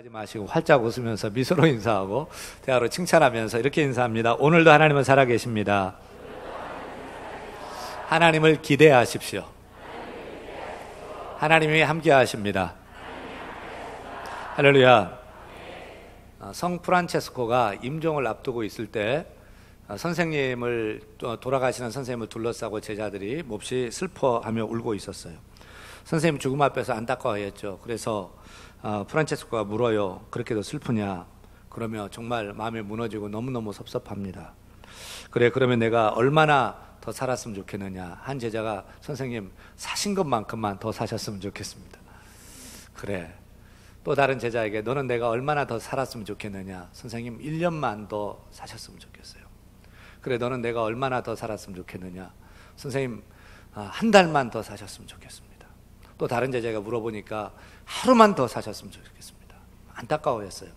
긴장하지 마시고 활짝 웃으면서 미소로 인사하고 대화로 칭찬하면서 이렇게 인사합니다. 오늘도 하나님은 살아계십니다. 하나님을 기대하십시오. 하나님이 함께 하십니다. 할렐루야. 성 프란체스코가 임종을 앞두고 있을 때 선생님을 돌아가시는 선생님을 둘러싸고 제자들이 몹시 슬퍼하며 울고 있었어요. 선생님 죽음 앞에서 안타까워했죠. 그래서 프란체스코가 물어요. 그렇게도 슬프냐? 그러면 정말 마음이 무너지고 너무너무 섭섭합니다. 그래, 그러면 내가 얼마나 더 살았으면 좋겠느냐? 한 제자가 선생님 사신 것만큼만 더 사셨으면 좋겠습니다. 그래. 또 다른 제자에게 너는 내가 얼마나 더 살았으면 좋겠느냐? 선생님 1년만 더 사셨으면 좋겠어요. 그래, 너는 내가 얼마나 더 살았으면 좋겠느냐? 선생님 한 달만 더 사셨으면 좋겠습니다. 또 다른 제자가 물어보니까 하루만 더 사셨으면 좋겠습니다. 안타까워했어요.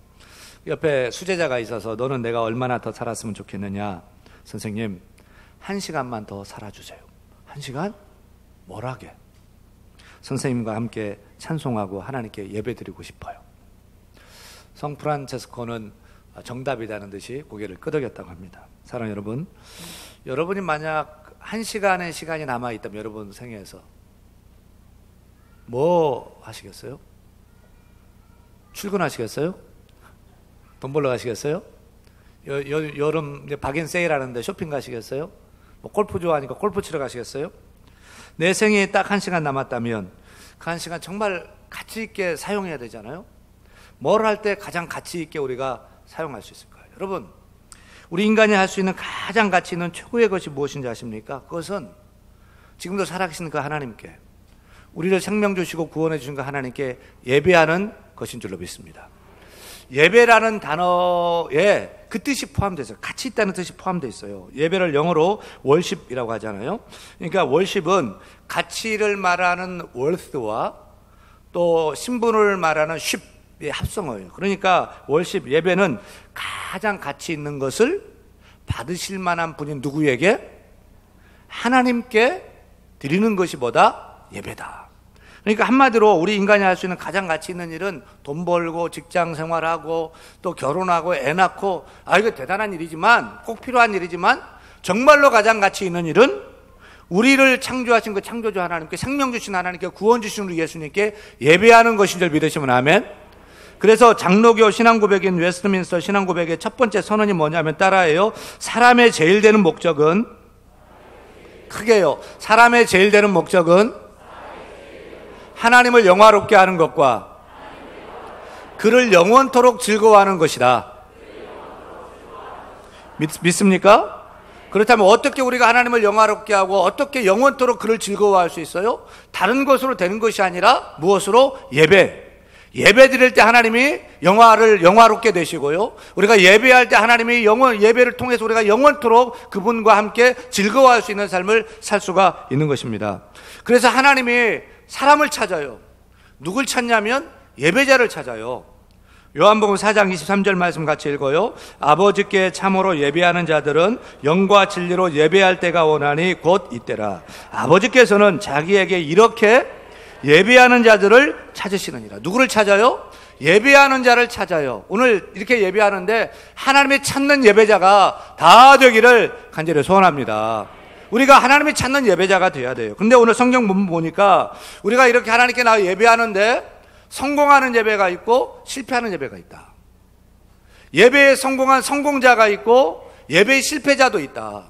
옆에 수제자가 있어서 너는 내가 얼마나 더 살았으면 좋겠느냐? 선생님 1시간만 더 살아주세요. 1시간? 뭐라게? 선생님과 함께 찬송하고 하나님께 예배드리고 싶어요. 성 프란체스코는 정답이라는 듯이 고개를 끄덕였다고 합니다. 사랑하는 여러분, 여러분이 만약 1시간의 시간이 남아있다면 여러분 생애에서 뭐 하시겠어요? 출근하시겠어요? 돈 벌러 가시겠어요? 여름 박앤 세일 하는데 쇼핑 가시겠어요? 뭐 골프 좋아하니까 골프 치러 가시겠어요? 내 생에 딱 1시간 남았다면 그 1시간 정말 가치 있게 사용해야 되잖아요. 뭘 할 때 가장 가치 있게 우리가 사용할 수 있을까요? 여러분, 우리 인간이 할 수 있는 가장 가치 있는 최고의 것이 무엇인지 아십니까? 그것은 지금도 살아계신 그 하나님께, 우리를 생명 주시고 구원해 주신 그 하나님께 예배하는 것인 줄로 믿습니다. 예배라는 단어에 그 뜻이 포함되어 있어요. 가치 있다는 뜻이 포함되어 있어요. 예배를 영어로 월십이라고 하잖아요. 그러니까 월십은 가치를 말하는 worth와 또 신분을 말하는 ship의 합성어예요. 그러니까 월십, 예배는 가장 가치 있는 것을 받으실 만한 분인 누구에게? 하나님께 드리는 것이 뭐다? 예배다. 그러니까 한마디로 우리 인간이 할 수 있는 가장 가치 있는 일은 돈 벌고 직장 생활하고 또 결혼하고 애 낳고, 이거 대단한 일이지만, 꼭 필요한 일이지만 정말로 가장 가치 있는 일은 우리를 창조하신 그 창조주 하나님께, 생명 주신 하나님께, 구원 주신 우리 예수님께 예배하는 것인 줄 믿으시면 아멘. 그래서 장로교 신앙고백인 웨스트민스터 신앙고백의 첫 번째 선언이 뭐냐면 따라해요. 사람의 제일 되는 목적은, 크게요, 사람의 제일 되는 목적은 하나님을 영화롭게 하는 것과 그를 영원토록 즐거워하는 것이다. 믿습니까? 그렇다면 어떻게 우리가 하나님을 영화롭게 하고 어떻게 영원토록 그를 즐거워할 수 있어요? 다른 것으로 되는 것이 아니라 무엇으로? 예배 드릴 때 하나님이 영화롭게 되시고요, 우리가 예배할 때 하나님이 예배를 통해서 우리가 영원토록 그분과 함께 즐거워할 수 있는 삶을 살 수가 있는 것입니다. 그래서 하나님이 사람을 찾아요. 누굴 찾냐면 예배자를 찾아요. 요한복음 4장 23절 말씀 같이 읽어요. 아버지께 참으로 예배하는 자들은 영과 진리로 예배할 때가 오나니 곧 이때라. 아버지께서는 자기에게 이렇게 예배하는 자들을 찾으시느니라. 누구를 찾아요? 예배하는 자를 찾아요. 오늘 이렇게 예배하는데 하나님이 찾는 예배자가 다 되기를 간절히 소원합니다. 우리가 하나님이 찾는 예배자가 돼야 돼요. 근데 오늘 성경 본문 보니까 우리가 이렇게 하나님께 나와 예배하는데 성공하는 예배가 있고 실패하는 예배가 있다. 예배에 성공한 성공자가 있고 예배의 실패자도 있다.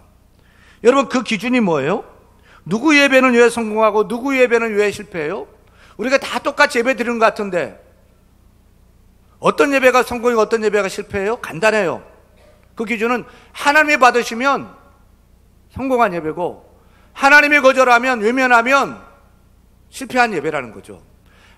여러분, 그 기준이 뭐예요? 누구 예배는 왜 성공하고 누구 예배는 왜 실패해요? 우리가 다 똑같이 예배 드리는 것 같은데 어떤 예배가 성공이고 어떤 예배가 실패해요? 간단해요. 그 기준은 하나님이 받으시면 성공한 예배고, 하나님이 거절하면, 외면하면 실패한 예배라는 거죠.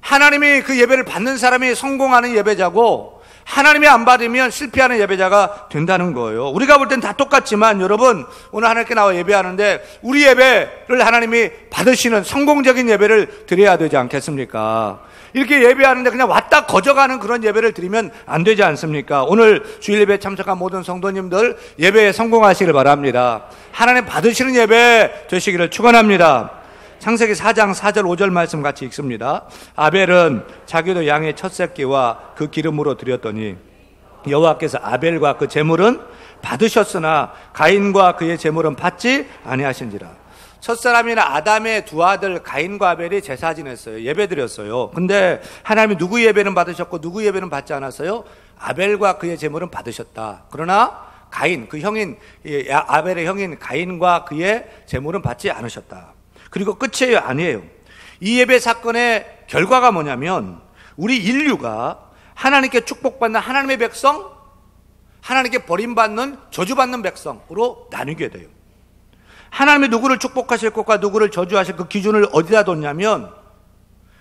하나님이 그 예배를 받는 사람이 성공하는 예배자고, 하나님이 안 받으면 실패하는 예배자가 된다는 거예요. 우리가 볼 땐 다 똑같지만 여러분, 오늘 하나님께 나와 예배하는데 우리 예배를 하나님이 받으시는 성공적인 예배를 드려야 되지 않겠습니까? 이렇게 예배하는데 그냥 왔다 거져가는 그런 예배를 드리면 안 되지 않습니까? 오늘 주일 예배에 참석한 모든 성도님들 예배에 성공하시길 바랍니다. 하나님 받으시는 예배 되시기를 축원합니다. 창세기 4장 4절 5절 말씀 같이 읽습니다. 아벨은 자기도 양의 첫 새끼와 그 기름으로 드렸더니 여호와께서 아벨과 그 제물은 받으셨으나 가인과 그의 제물은 받지 아니하신지라. 첫사람이나 아담의 두 아들 가인과 아벨이 제사 지냈어요. 예배 드렸어요. 근데 하나님이 누구 예배는 받으셨고 누구 예배는 받지 않았어요? 아벨과 그의 제물은 받으셨다. 그러나 가인, 그 형인 아벨의 형인 가인과 그의 제물은 받지 않으셨다. 그리고 끝이에요? 아니에요. 이 예배 사건의 결과가 뭐냐면 우리 인류가 하나님께 축복받는 하나님의 백성, 하나님께 버림받는 저주받는 백성으로 나뉘게 돼요. 하나님이 누구를 축복하실 것과 누구를 저주하실 그 기준을 어디다 뒀냐면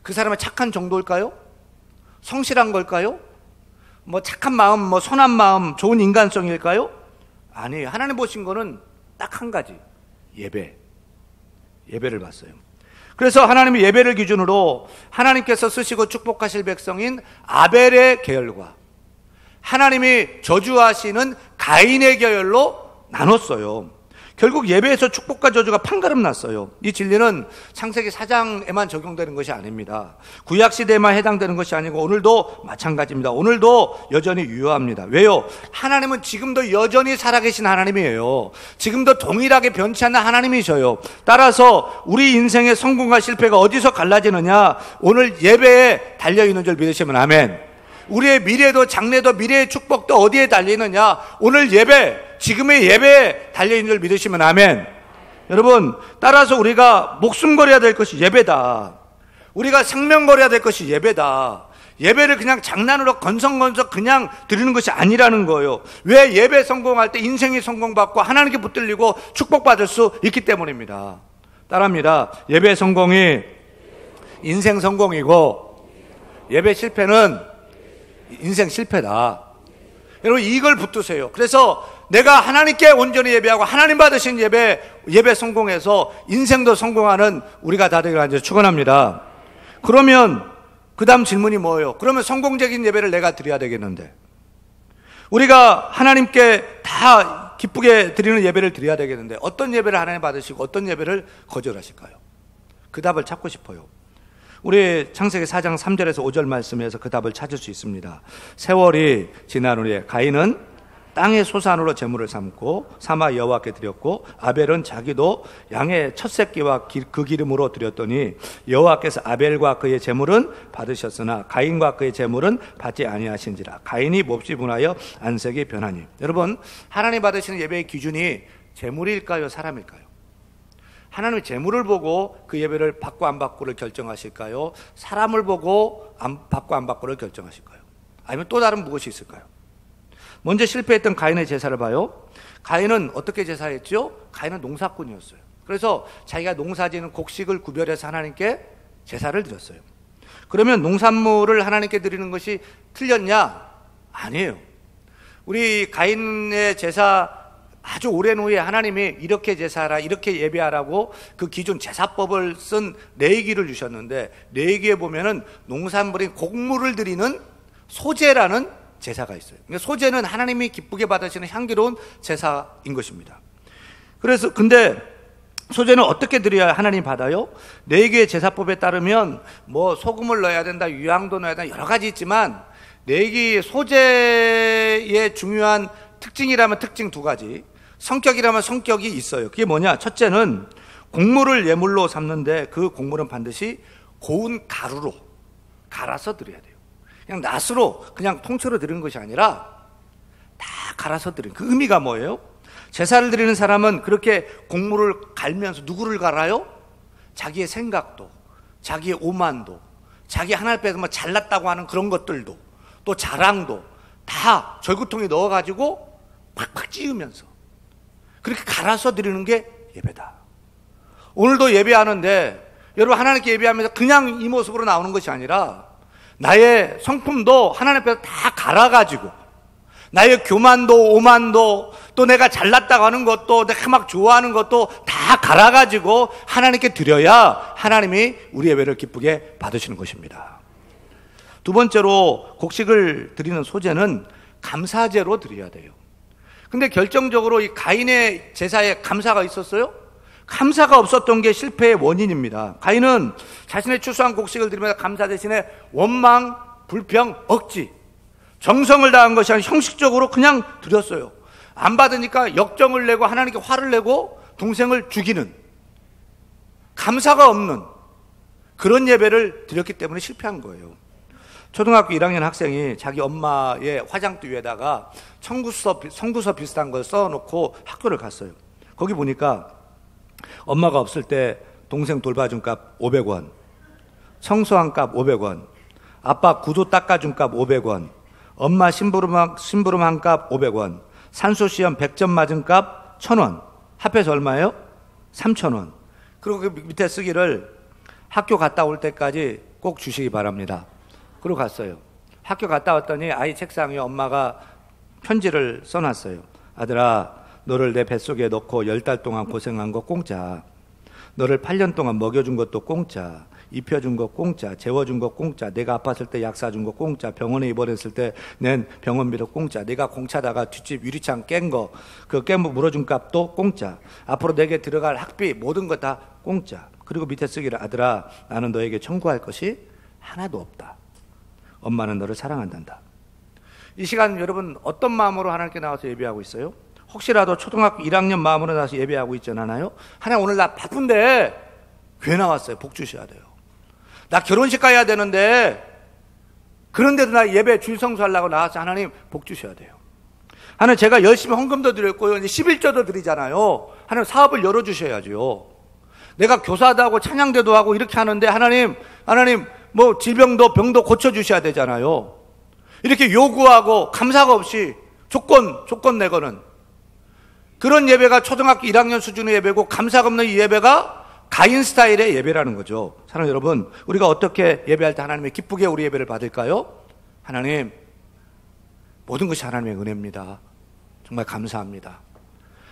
그 사람의 착한 정도일까요? 성실한 걸까요? 뭐 착한 마음, 뭐 선한 마음, 좋은 인간성일까요? 아니에요. 하나님 보신 거는 딱 한 가지, 예배를 봤어요. 그래서 하나님이 예배를 기준으로 하나님께서 쓰시고 축복하실 백성인 아벨의 계열과 하나님이 저주하시는 가인의 계열로 나눴어요. 결국 예배에서 축복과 저주가 판가름 났어요. 이 진리는 창세기 4장에만 적용되는 것이 아닙니다. 구약시대에만 해당되는 것이 아니고 오늘도 마찬가지입니다. 오늘도 여전히 유효합니다. 왜요? 하나님은 지금도 여전히 살아계신 하나님이에요. 지금도 동일하게 변치 않는 하나님이셔요. 따라서 우리 인생의 성공과 실패가 어디서 갈라지느냐? 오늘 예배에 달려있는 줄 믿으시면 아멘. 우리의 미래도 장래도 미래의 축복도 어디에 달리느냐? 오늘 예배, 지금의 예배에 달려있는 줄 믿으시면 아멘. 여러분, 따라서 우리가 목숨 걸어야 될 것이 예배다. 우리가 생명 걸어야 될 것이 예배다. 예배를 그냥 장난으로 건성건성 그냥 드리는 것이 아니라는 거예요. 왜? 예배 성공할 때 인생이 성공받고 하나님께 붙들리고 축복받을 수 있기 때문입니다. 따라합니다. 예배 성공이 인생 성공이고 예배 실패는 인생 실패다. 여러분, 이걸 붙드세요. 그래서 내가 하나님께 온전히 예배하고 하나님 받으신 예배 성공해서 인생도 성공하는 우리가 다 되기를 축원합니다. 그러면 그 다음 질문이 뭐예요? 그러면 성공적인 예배를 내가 드려야 되겠는데, 우리가 하나님께 다 기쁘게 드리는 예배를 드려야 되겠는데 어떤 예배를 하나님 받으시고 어떤 예배를 거절하실까요? 그 답을 찾고 싶어요. 우리 창세기 4장 3절에서 5절 말씀에서 그 답을 찾을 수 있습니다. 세월이 지난 후에 가인은 땅의 소산으로 제물을 삼아 여호와께 드렸고 아벨은 자기도 양의 첫 새끼와 그 기름으로 드렸더니 여호와께서 아벨과 그의 제물은 받으셨으나 가인과 그의 제물은 받지 아니하신지라. 가인이 몹시 분하여 안색이 변하니. 여러분, 하나님 받으시는 예배의 기준이 제물일까요? 사람일까요? 하나님이 제물을 보고 그 예배를 받고 안 받고를 결정하실까요? 사람을 보고 받고 안 받고를 결정하실까요? 아니면 또 다른 무엇이 있을까요? 먼저 실패했던 가인의 제사를 봐요. 가인은 어떻게 제사했죠? 가인은 농사꾼이었어요. 그래서 자기가 농사지는 곡식을 구별해서 하나님께 제사를 드렸어요. 그러면 농산물을 하나님께 드리는 것이 틀렸냐? 아니에요. 우리 가인의 제사 아주 오랜 후에 하나님이 이렇게 제사하라, 이렇게 예배하라고 그 기존 제사법을 쓴 레위기를 주셨는데, 레위기에 보면은 농산물인 곡물을 드리는 소제라는 제사가 있어요. 그러니까 소제는 하나님이 기쁘게 받으시는 향기로운 제사인 것입니다. 그래서 근데 소제는 어떻게 드려야 하나님 받아요? 레위기의 제사법에 따르면 뭐 소금을 넣어야 된다, 유향도 넣어야 된다, 여러 가지 있지만 레위기 소제의 중요한 특징이라면 특징 두 가지, 성격이라면 성격이 있어요. 그게 뭐냐? 첫째는 곡물을 예물로 삼는데 그 곡물은 반드시 고운 가루로 갈아서 드려야 돼요. 그냥 낫으로 그냥 통째로 드리는 것이 아니라 다 갈아서 드리는, 그 의미가 뭐예요? 제사를 드리는 사람은 그렇게 곡물을 갈면서 누구를 갈아요? 자기의 생각도, 자기의 오만도, 자기 하나님 앞에서 뭐 잘났다고 하는 그런 것들도, 또 자랑도 다 절구통에 넣어가지고 팍팍 찌우면서 그렇게 갈아서 드리는 게 예배다. 오늘도 예배하는데 여러분, 하나님께 예배하면서 그냥 이 모습으로 나오는 것이 아니라 나의 성품도 하나님 앞에서 다 갈아가지고, 나의 교만도 오만도, 또 내가 잘났다고 하는 것도, 내가 막 좋아하는 것도 다 갈아가지고 하나님께 드려야 하나님이 우리 예배를 기쁘게 받으시는 것입니다. 두 번째로 곡식을 드리는 소제는 감사제로 드려야 돼요. 근데 결정적으로 이 가인의 제사에 감사가 있었어요? 감사가 없었던 게 실패의 원인입니다. 가인은 자신의 추수한 곡식을 드리면서 감사 대신에 원망, 불평, 억지, 정성을 다한 것이 아니라 형식적으로 그냥 드렸어요. 안 받으니까 역정을 내고 하나님께 화를 내고 동생을 죽이는, 감사가 없는 그런 예배를 드렸기 때문에 실패한 거예요. 초등학교 1학년 학생이 자기 엄마의 화장대 위에다가 청구서 비슷한 걸 써놓고 학교를 갔어요. 거기 보니까 엄마가 없을 때 동생 돌봐준 값 500원, 청소한 값 500원, 아빠 구두 닦아준 값 500원, 엄마 심부름한 값 500원, 산소시험 100점 맞은 값 1000원, 합해서 얼마예요? 3000원. 그리고 그 밑에 쓰기를 학교 갔다 올 때까지 꼭 주시기 바랍니다. 그러고 갔어요. 학교 갔다 왔더니 아이 책상 위에 엄마가 편지를 써놨어요. 아들아, 너를 내 뱃속에 넣고 10달 동안 고생한 거 공짜. 너를 8년 동안 먹여준 것도 공짜. 입혀준 거 공짜. 재워준 거 공짜. 내가 아팠을 때 약 사준 거 공짜. 병원에 입원했을 때 낸 병원비도 공짜. 내가 공차다가 뒷집 유리창 깬 거, 그 깨물 물어준 값도 공짜. 앞으로 내게 들어갈 학비 모든 거 다 공짜. 그리고 밑에 쓰기를 아들아, 나는 너에게 청구할 것이 하나도 없다. 엄마는 너를 사랑한단다. 이 시간 여러분 어떤 마음으로 하나님께 나와서 예배하고 있어요? 혹시라도 초등학교 1학년 마음으로 나와서 예배하고 있지 않아요? 하나님 오늘 나 바쁜데 교회 나왔어요. 복 주셔야 돼요. 나 결혼식 가야 되는데 그런데도 나 예배 주일 성수하려고 나와서 하나님 복 주셔야 돼요. 하나님 제가 열심히 헌금도 드렸고요. 이제 11조도 드리잖아요. 하나님 사업을 열어주셔야죠. 내가 교사도 하고 찬양대도 하고 이렇게 하는데 하나님 뭐 질병도 병도 고쳐주셔야 되잖아요. 이렇게 요구하고 감사가 없이 조건 내거는 그런 예배가 초등학교 1학년 수준의 예배고 감사가 없는 이 예배가 가인 스타일의 예배라는 거죠. 사랑하는 여러분, 우리가 어떻게 예배할 때 하나님의 기쁘게 우리 예배를 받을까요? 하나님, 모든 것이 하나님의 은혜입니다. 정말 감사합니다.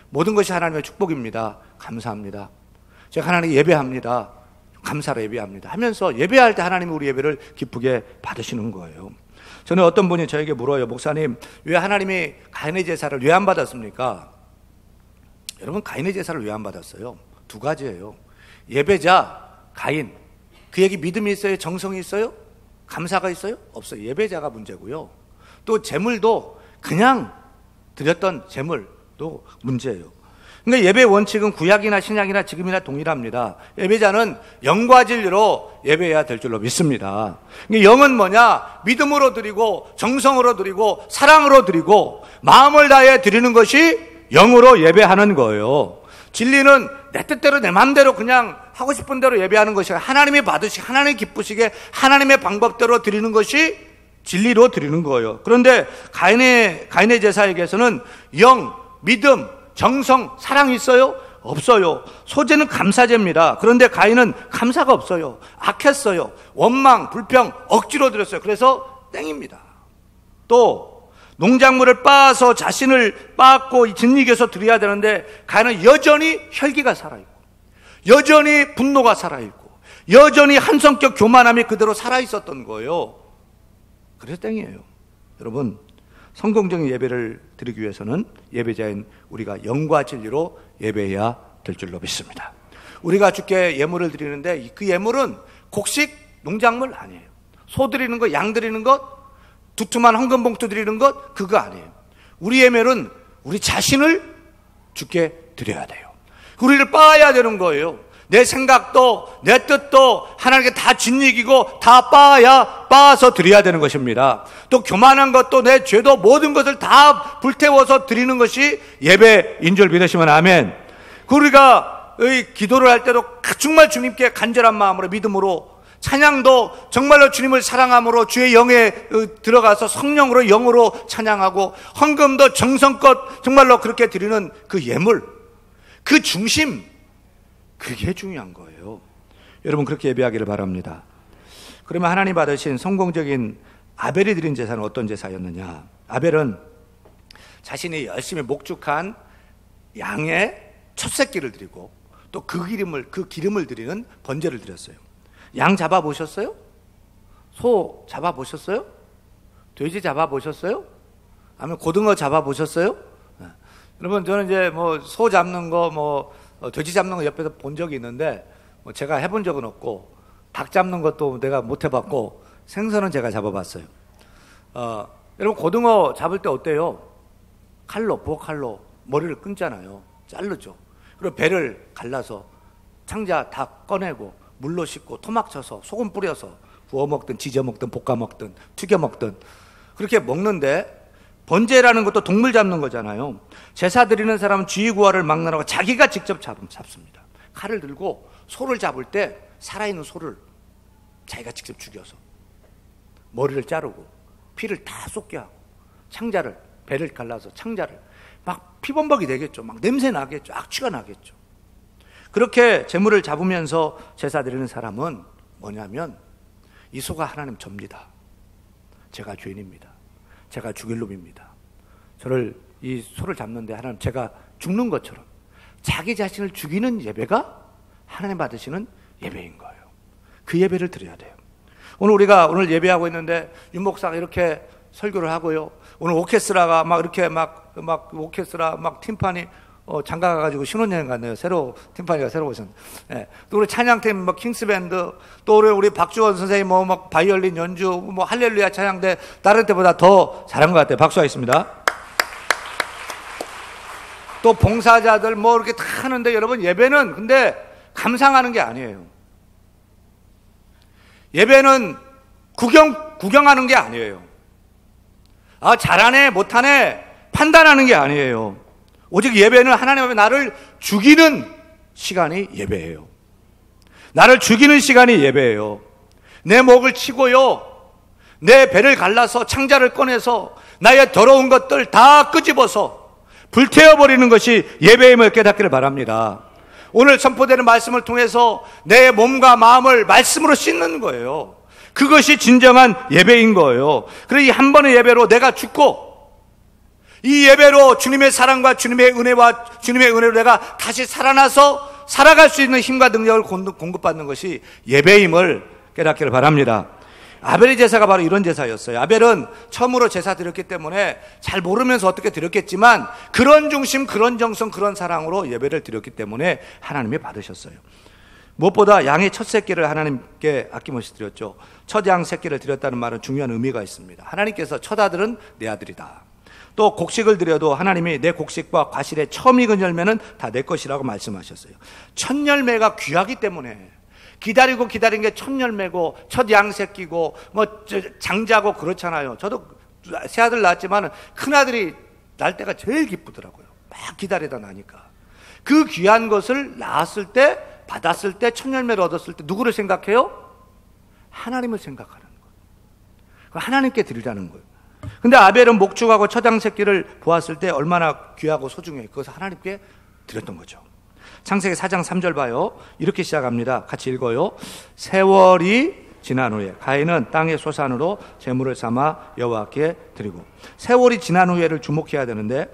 모든 것이 하나님의 축복입니다. 감사합니다. 제가 하나님 예배합니다. 감사로 예배합니다. 하면서 예배할 때 하나님이 우리 예배를 기쁘게 받으시는 거예요. 저는 어떤 분이 저에게 물어요. 목사님, 왜 하나님이 가인의 제사를 왜 안 받았습니까? 여러분, 가인의 제사를 왜 안 받았어요? 두 가지예요. 예배자 가인, 그에게 믿음이 있어요? 정성이 있어요? 감사가 있어요? 없어요. 예배자가 문제고요. 또 제물도 그냥 드렸던 제물도 문제예요. 그러니까 예배 원칙은 구약이나 신약이나 지금이나 동일합니다. 예배자는 영과 진리로 예배해야 될 줄로 믿습니다. 그러니까 영은 뭐냐? 믿음으로 드리고 정성으로 드리고 사랑으로 드리고 마음을 다해 드리는 것이 영으로 예배하는 거예요. 진리는 내 뜻대로 내 마음대로 그냥 하고 싶은 대로 예배하는 것이 하나님이 받으시고 하나님이 기쁘시게 하나님의 방법대로 드리는 것이 진리로 드리는 거예요. 그런데 가인의 제사에게서는 영, 믿음, 정성, 사랑이 있어요? 없어요. 소재는 감사제입니다. 그런데 가인은 감사가 없어요. 악했어요. 원망, 불평, 억지로 드렸어요. 그래서 땡입니다. 또 농작물을 빻아서 자신을 빻고 진리교서 드려야 되는데 가인은 여전히 혈기가 살아있고 여전히 분노가 살아있고 여전히 한성격 교만함이 그대로 살아있었던 거예요. 그래서 땡이에요. 여러분, 성공적인 예배를 드리기 위해서는 예배자인 우리가 영과 진리로 예배해야 될 줄로 믿습니다. 우리가 주께 예물을 드리는데 그 예물은 곡식, 농작물 아니에요. 소 드리는 것, 양 드리는 것, 두툼한 헌금봉투 드리는 것, 그거 아니에요. 우리 예물은 우리 자신을 주께 드려야 돼요. 우리를 빻아야 되는 거예요. 내 생각도 내 뜻도 하나님께 다 진리기고 다 빻아서 드려야 되는 것입니다. 또 교만한 것도 내 죄도 모든 것을 다 불태워서 드리는 것이 예배인 줄 믿으시면 아멘. 우리가 기도를 할 때도 정말 주님께 간절한 마음으로 믿음으로 찬양도 정말로 주님을 사랑함으로 주의 영에 들어가서 성령으로 영으로 찬양하고 헌금도 정성껏 정말로 그렇게 드리는 그 예물, 그 중심, 그게 중요한 거예요. 여러분 그렇게 예배하기를 바랍니다. 그러면 하나님 받으신 성공적인 아벨이 드린 제사는 어떤 제사였느냐? 아벨은 자신이 열심히 목축한 양의 첫 새끼를 드리고 또 그 기름을 드리는 번제를 드렸어요. 양 잡아보셨어요? 소 잡아보셨어요? 돼지 잡아보셨어요? 아니면 고등어 잡아보셨어요? 여러분 저는 이제 뭐 소 잡는 거 돼지 잡는 거 옆에서 본 적이 있는데 뭐 제가 해본 적은 없고 닭 잡는 것도 내가 못 해봤고 생선은 제가 잡아봤어요. 여러분 고등어 잡을 때 어때요? 부엌칼로 머리를 끊잖아요. 자르죠. 그리고 배를 갈라서 창자 다 꺼내고 물로 씻고 토막 쳐서 소금 뿌려서 구워 먹든 지져 먹든 볶아 먹든 튀겨 먹든 그렇게 먹는데, 번제라는 것도 동물 잡는 거잖아요. 제사 드리는 사람은 쥐구화를 막느라고 자기가 직접 잡습니다. 칼을 들고 소를 잡을 때 살아있는 소를 자기가 직접 죽여서 머리를 자르고 피를 다 쏟게 하고 창자를, 배를 갈라서 창자를 막 피범벅이 되겠죠. 막 냄새 나겠죠. 악취가 나겠죠. 그렇게 제물을 잡으면서 제사 드리는 사람은 뭐냐면 이 소가 하나님 접니다. 제가 죄인입니다. 제가 죽일 놈입니다. 저를, 이 소를 잡는데 하나님 제가 죽는 것처럼 자기 자신을 죽이는 예배가 하나님 받으시는 예배인 거예요. 그 예배를 드려야 돼요. 우리가 오늘 예배하고 있는데 윤 목사가 이렇게 설교를 하고요. 오늘 오케스트라가 막 이렇게 막 오케스트라 막 팀판이 장가 가가지고 신혼여행 갔네요. 팀파니가 새로 오셨는데. 예. 또 우리 찬양팀 킹스밴드, 또 우리 박주원 선생님 막 바이올린 연주, 할렐루야 찬양대 다른 때보다 더 잘한 것 같아요. 박수하겠습니다. 또 봉사자들 이렇게 다 하는데, 여러분 예배는 근데 감상하는 게 아니에요. 예배는 구경하는 게 아니에요. 잘하네 못하네 판단하는 게 아니에요. 오직 예배는 하나님 앞에 나를 죽이는 시간이 예배예요. 나를 죽이는 시간이 예배예요. 내 목을 치고요, 내 배를 갈라서 창자를 꺼내서 나의 더러운 것들 다 끄집어서 불태워버리는 것이 예배임을 깨닫기를 바랍니다. 오늘 선포되는 말씀을 통해서 내 몸과 마음을 말씀으로 씻는 거예요. 그것이 진정한 예배인 거예요. 그래서 이 한 번의 예배로 내가 죽고, 이 예배로 주님의 사랑과 주님의 은혜와 주님의 은혜로 내가 다시 살아나서 살아갈 수 있는 힘과 능력을 공급받는 것이 예배임을 깨닫기를 바랍니다. 아벨의 제사가 바로 이런 제사였어요. 아벨은 처음으로 제사 드렸기 때문에 잘 모르면서 어떻게 드렸겠지만 그런 중심, 그런 정성, 그런 사랑으로 예배를 드렸기 때문에 하나님이 받으셨어요. 무엇보다 양의 첫 새끼를 하나님께 아낌없이 드렸죠. 첫 양 새끼를 드렸다는 말은 중요한 의미가 있습니다. 하나님께서 첫 아들은 내 아들이다. 또 곡식을 드려도 하나님이 내 곡식과 과실의 처음 익은 열매는 다 내 것이라고 말씀하셨어요. 첫 열매가 귀하기 때문에 기다린 게 첫 열매고 첫 양새끼고 장자고 그렇잖아요. 저도 새 아들 낳았지만 큰 아들이 날 때가 제일 기쁘더라고요. 막 기다리다 나니까. 그 귀한 것을 낳았을 때, 받았을 때, 첫 열매를 얻었을 때 누구를 생각해요? 하나님을 생각하는 거예요. 하나님께 드리라는 거예요. 근데 아벨은 목축하고 첫 양새끼를 보았을 때 얼마나 귀하고 소중해요. 그것을 하나님께 드렸던 거죠. 창세기 4장 3절 봐요. 이렇게 시작합니다. 같이 읽어요. 세월이 지난 후에 가인은 땅의 소산으로 제물을 삼아 여호와께 드리고. 세월이 지난 후에를 주목해야 되는데,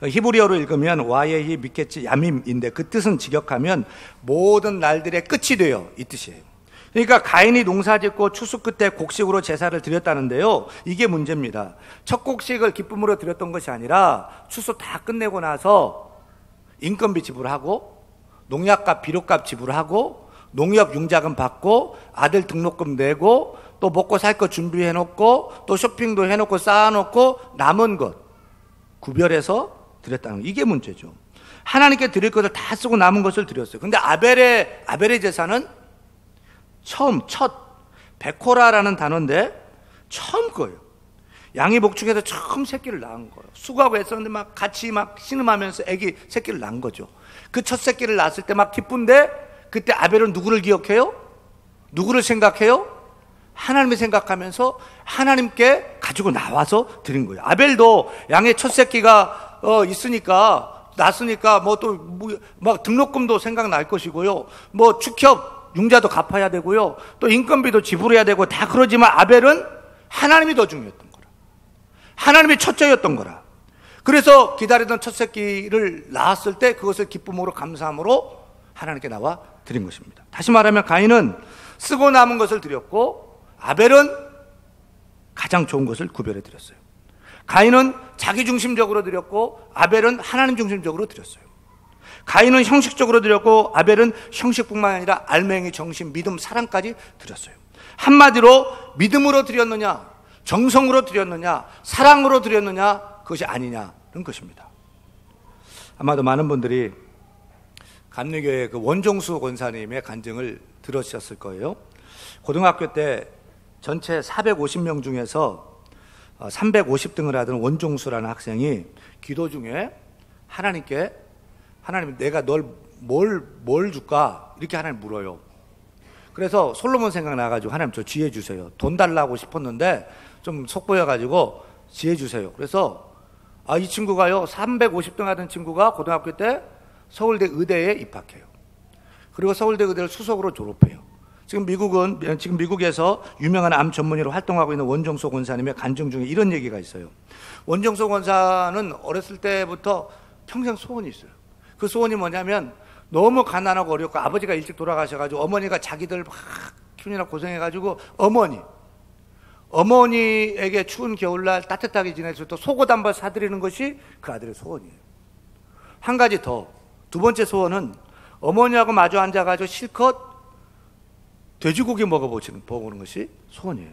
히브리어로 읽으면 와예히 미케치 야밈인데 그 뜻은 직역하면 모든 날들의 끝이 돼요, 이 뜻이에요. 그러니까 가인이 농사짓고 추수 끝에 곡식으로 제사를 드렸다는데요, 이게 문제입니다. 첫 곡식을 기쁨으로 드렸던 것이 아니라 추수 다 끝내고 나서 인건비 지불하고 농약값 비료값 지불하고 농협 융자금 받고 아들 등록금 내고 또 먹고 살 거 준비해 놓고 또 쇼핑도 해 놓고 쌓아 놓고 남은 것 구별해서 드렸다는 거, 이게 문제죠. 하나님께 드릴 것을 다 쓰고 남은 것을 드렸어요. 근데 아벨의 제사는 첫 베코라라는 단어인데 처음 거예요. 양이 목축해서 처음 새끼를 낳은 거예요. 수고하고 애썼는데 막 같이 막 신음하면서 애기 새끼를 낳은 거죠. 그 첫 새끼를 낳았을 때 막 기쁜데, 그때 아벨은 누구를 기억해요? 누구를 생각해요? 하나님을 생각하면서 하나님께 가지고 나와서 드린 거예요. 아벨도 양의 첫 새끼가 낳았으니까 막 등록금도 생각날 것이고요. 축협 융자도 갚아야 되고요. 또 인건비도 지불해야 되고 다 그러지만 아벨은 하나님이 더 중요했던 거라. 하나님이 첫째였던 거라. 그래서 기다리던 첫 새끼를 낳았을 때 그것을 기쁨으로 감사함으로 하나님께 나와 드린 것입니다. 다시 말하면 가인은 쓰고 남은 것을 드렸고 아벨은 가장 좋은 것을 구별해 드렸어요. 가인은 자기 중심적으로 드렸고 아벨은 하나님 중심적으로 드렸어요. 가인은 형식적으로 드렸고 아벨은 형식뿐만 아니라 알맹이, 정신, 믿음, 사랑까지 드렸어요. 한마디로 믿음으로 드렸느냐, 정성으로 드렸느냐, 사랑으로 드렸느냐, 그것이 아니냐는 것입니다. 아마도 많은 분들이 감리교회 그 원종수 권사님의 간증을 들으셨을 거예요. 고등학교 때 전체 450명 중에서 350등을 하던 원종수라는 학생이 기도 중에 하나님께, 하나님 내가 널 뭘 줄까? 이렇게 하나님 물어요. 그래서 솔로몬 생각나가지고 하나님 저 지혜 주세요. 돈 달라고 싶었는데 좀 속보여가지고 지혜 주세요. 그래서 이 친구가요, 350등 하던 친구가 고등학교 때 서울대 의대에 입학해요. 그리고 서울대 의대를 수석으로 졸업해요. 지금 미국에서 유명한 암 전문의로 활동하고 있는 원종소 권사님의 간증 중에 이런 얘기가 있어요. 원종소 권사는 어렸을 때부터 평생 소원이 있어요. 그 소원이 뭐냐면 너무 가난하고 어렵고 아버지가 일찍 돌아가셔가지고 어머니가 자기들 막 키우느라 고생해가지고 어머니에게 추운 겨울날 따뜻하게 지내줄 때 속옷 한 벌 사드리는 것이 그 아들의 소원이에요. 한 가지 더, 두 번째 소원은 어머니하고 마주 앉아가지고 실컷 돼지고기 먹어보는 것이 소원이에요.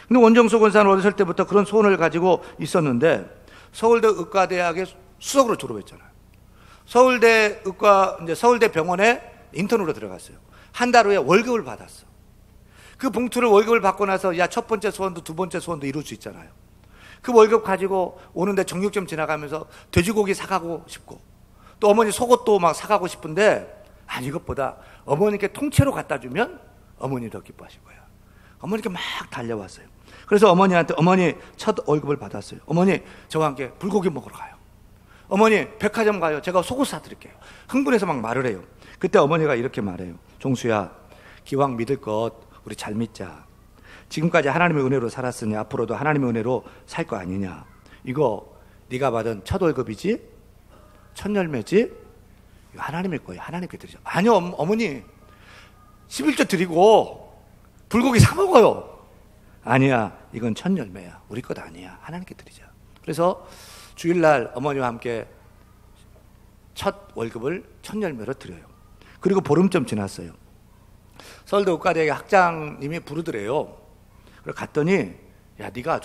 근데 원종소 권사는 어렸을 때부터 그런 소원을 가지고 있었는데 서울대 의과대학에 수석으로 졸업했잖아요. 서울대 병원에 인턴으로 들어갔어요. 한 달 후에 월급을 받았어. 그 봉투를 월급을 받고 나서 첫 번째 소원도 두 번째 소원도 이룰 수 있잖아요. 그 월급 가지고 오는데 정육점 지나가면서 돼지고기 사가고 싶고 또 어머니 속옷도 막 사가고 싶은데 이것보다 어머니께 통째로 갖다 주면 어머니 더 기뻐하실 거야. 어머니께 막 달려왔어요. 그래서 어머니한테 어머니 첫 월급을 받았어요. 어머니 저와 함께 불고기 먹으러 가요. 어머니 백화점 가요. 제가 속옷 사드릴게요. 흥분해서 막 말을 해요. 그때 어머니가 이렇게 말해요. 종수야, 기왕 믿을 것 우리 잘 믿자. 지금까지 하나님의 은혜로 살았으니 앞으로도 하나님의 은혜로 살 거 아니냐. 이거 네가 받은 첫 월급이지? 첫 열매지? 이거 하나님의 거예요. 하나님께 드리죠. 아니요 어머니 11조 드리고 불고기 사 먹어요. 아니야, 이건 첫 열매야. 우리 것 아니야. 하나님께 드리자. 그래서 주일날 어머니와 함께 첫 월급을 첫 열매로 드려요. 그리고 보름쯤 지났어요. 서울대 의과대학의 학장님이 부르더래요. 그래서 갔더니 네가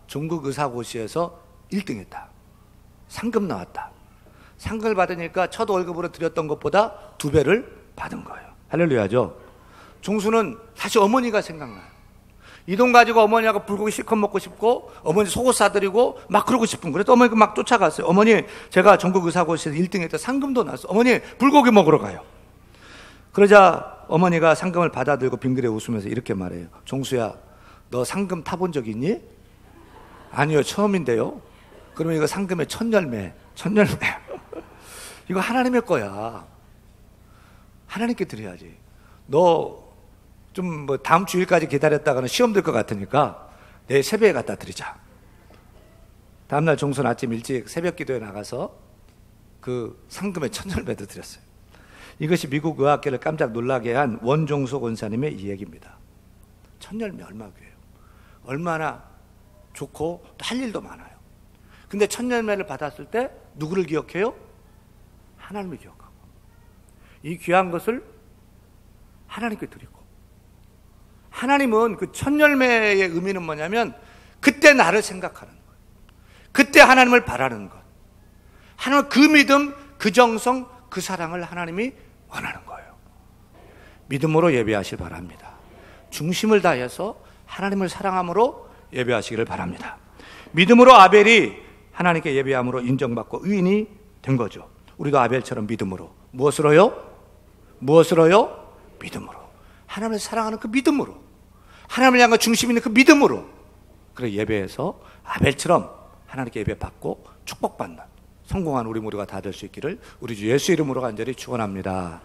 종국 의사고시에서 1등 했다. 상금 나왔다. 상금을 받으니까 첫 월급으로 드렸던 것보다 2배를 받은 거예요. 할렐루야죠. 종수는 다시 어머니가 생각나요. 이 돈 가지고 어머니하고 불고기 실컷 먹고 싶고 어머니 속옷 사드리고 막 그러고 싶은. 그래서 어머니가 막 쫓아갔어요. 어머니 제가 전국 의사고시에서 1등 했다. 상금도 났어. 어머니 불고기 먹으러 가요. 그러자 어머니가 상금을 받아들고 빙그레 웃으면서 이렇게 말해요. 종수야, 너 상금 타본 적 있니? 아니요, 처음인데요. 그러면 이거 상금의 첫 열매. 이거 하나님의 거야. 하나님께 드려야지. 너 좀 다음 주일까지 기다렸다가는 시험 들 것 같으니까 내일 새벽에 갖다 드리자. 다음날 종순 아침 일찍 새벽 기도에 나가서 그 상금의 첫 열매도 드렸어요. 이것이 미국 의학계를 깜짝 놀라게 한 원종소 권사님의 이 얘기입니다. 첫 열매 얼마나 귀해요. 얼마나 좋고 또 할 일도 많아요. 근데 첫 열매를 받았을 때 누구를 기억해요? 하나님을 기억하고 이 귀한 것을 하나님께 드리고, 하나님은 그 첫 열매의 의미는 뭐냐면 그때 나를 생각하는 것, 그때 하나님을 바라는 것, 하나님 그 믿음, 그 정성, 그 사랑을 하나님이 원하는 거예요. 믿음으로 예배하시길 바랍니다. 중심을 다해서 하나님을 사랑함으로 예배하시기를 바랍니다. 믿음으로 아벨이 하나님께 예배함으로 인정받고 의인이 된 거죠. 우리도 아벨처럼 믿음으로. 무엇으로요? 믿음으로. 하나님을 사랑하는 그 믿음으로, 하나님을 향한 중심 있는 그 믿음으로, 그래 예배에서 아벨처럼 하나님께 예배받고 축복받는 성공한 우리 모두가 다 될 수 있기를 우리 주 예수 이름으로 간절히 축원합니다.